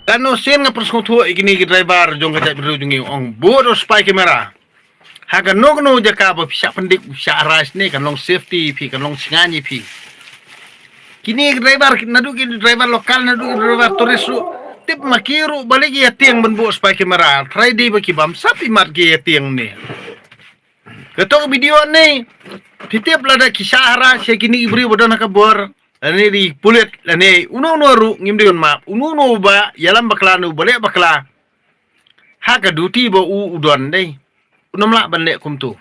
Kano sen nga persekutu ikini ki driver jong kajak beru jungi ong bodo spy kamera. Haga no jaka ba pisa pendik pisa aras ni kan long safety pi kan long singani pi. Kini driver nadu ki driver lokal nadu ki driver turis lu tip makiru balik ya tiang benbo spy kamera. Try di baki bam sapi mat ki ya tiang ni. Ketok video ni titip lada kisah aras ya kini ibri bodo nakabor. Ani di pulit ani uno ru ngimdion map uno ba yalam baklanu balik bakla haka duty ba udon dai unom la banle kumtu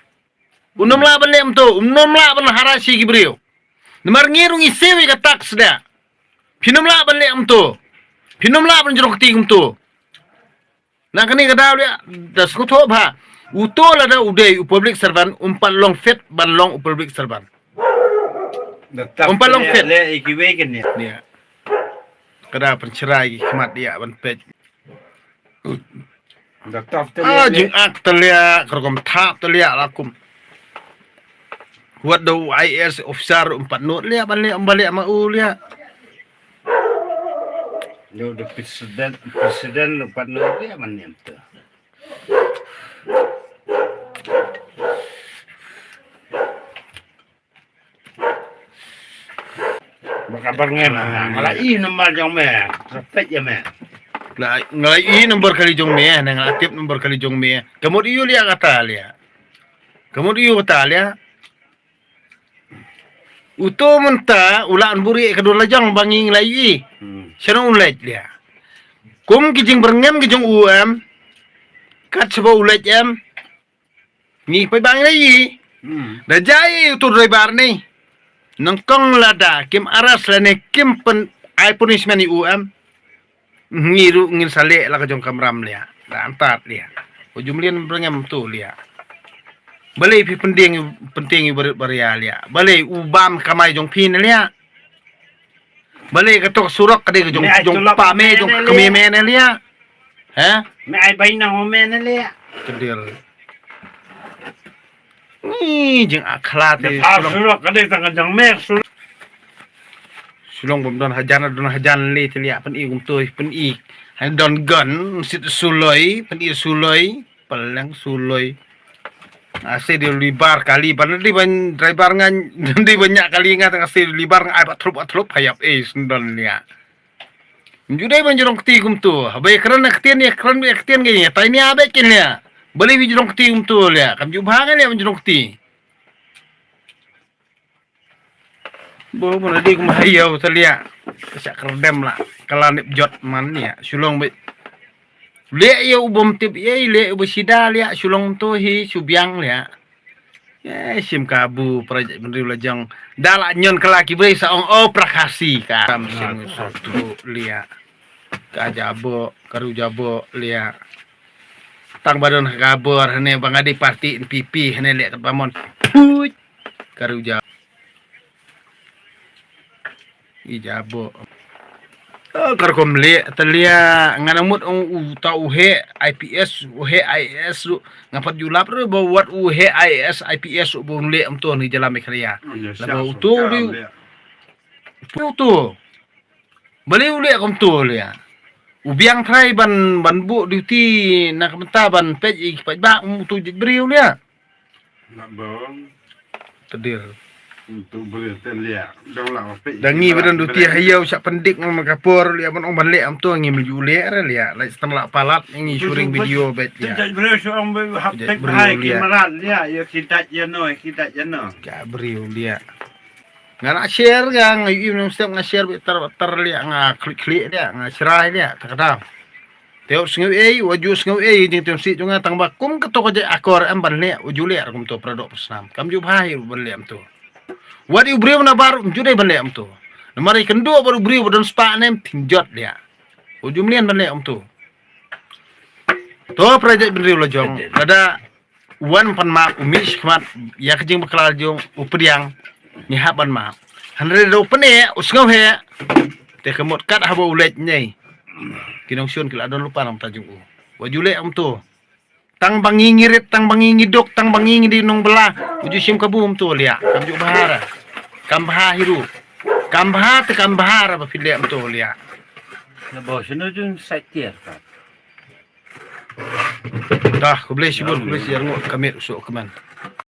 unom la banle mtu unom la ban harasi gibrio nemar ngirung isewi ka tax da pinom la banle mtu pinom la ban jerok ti kumtu na kani ka daw ya das ko to ba uto la da udai public servant umpan long fet ban long public servant Umpalong fit. Le ikiwegan niya. Dia. Kada pencerai khmat dia ban pej. Dataf Jing ak telia kerkom tap telia lakum. Buat do IS officer 4 not lia balik balik sama lia. Yo the presiden 4 not dia man niya tu. Kabar ngem ngalai nomor jong me repet ya me Lah ngalai nomor kali jong me nang aktif nomor kali jong me kamut iu lia kata lia kamut iu kata lia uto menta ulaan buri kedua lajang bangi ngalai sana ulet lia kum kijing berngem kijong kat sebo ulet em ni pai bang lagi dah jai uto driver ni nangkong lada kim aras lane kim pen ai punishment ni ngiru ngin sale la ka jong kamram lia da antat lia ujumlian berengam tu lia balai pi penting beria lia balai ubam kamai jong pin lia balai katok surak kade jong pame jong kememe lia ha me ai baina homen lia kedir ni jeng akhlak te surak kade tang jang me sulong bom don hajan le telia pen i gum toy pen i han don gun sit suloi pen i suloi pelang suloi ase di libar kali ban di ban driver ngan di banyak kali ngat ase libar ngai bat trup hayap sendon lia judai ban jorong ti gum tu habai kran ktien ya kran ktien ge tai ni abe kin lia beli vi jorong ti gum tu lia kam ju bhang lia ban jorong ti bo mana di kum hayau telia sak kerdem lah kalanip jot man ya sulong be le ya ubom tip ye le ubsida lia sulong tu hi subyang lia sim kabu projek bendri lajang dala nyon kelaki be saong prakasi kam sim sotu lia ka jabo karu jabo lia tang badon kabur hane bangadi parti pipi hane le pamon karu jabo ijabo karkom le telia nganamut ong ta uhe IPS uhe IS lu ngapat julap ru buat uhe IS IPS bu le am to ni jalan mekria la tu tu beli ule kom tu le ubiang trai ban bu duty nak menta ban pej pej ba tu briu le nak bong tedir untuk beri telia dong lah dangi badan duti hayau sak pendik ngam kapur lia ban ong ban le am tu ngi melju le ra lia lai setelah palat ngi syuting video bet ya tidak beri soang haptek bahai kimaran lia ya kita no ka beriu lia ngana share gang ngi im setiap nge-share ter lia klik dia ngasrai lia takada teo sngeu waju sngeu jing teo si junga tang bakum ketok aja akor am ban le uju le kum to produk pesnam kam ju bahai ban le am tu wadi ubri na bar jude banle am tu mari kendo baru ubri bodon spa nem tinjot dia ujumlian banle am tu to project bendri lojong ada wan pan ma umis khmat ya kejing bakal jong upriang ni haban ma hanre do pene usngau he te kemot kat habo ulet nyai kinong sion kila don lupa nam tajung wajule am tu tang bangi ngirit tang bangi ngidok tang bangi ngidi nong belah uju sim kabum tu lia kamju bahara kambha hiru kambha te kambhara ba file am tu lia Na bos no jung saitier ka. Dah, ku boleh sibuk, ku boleh siar ngok kamit usuk keman.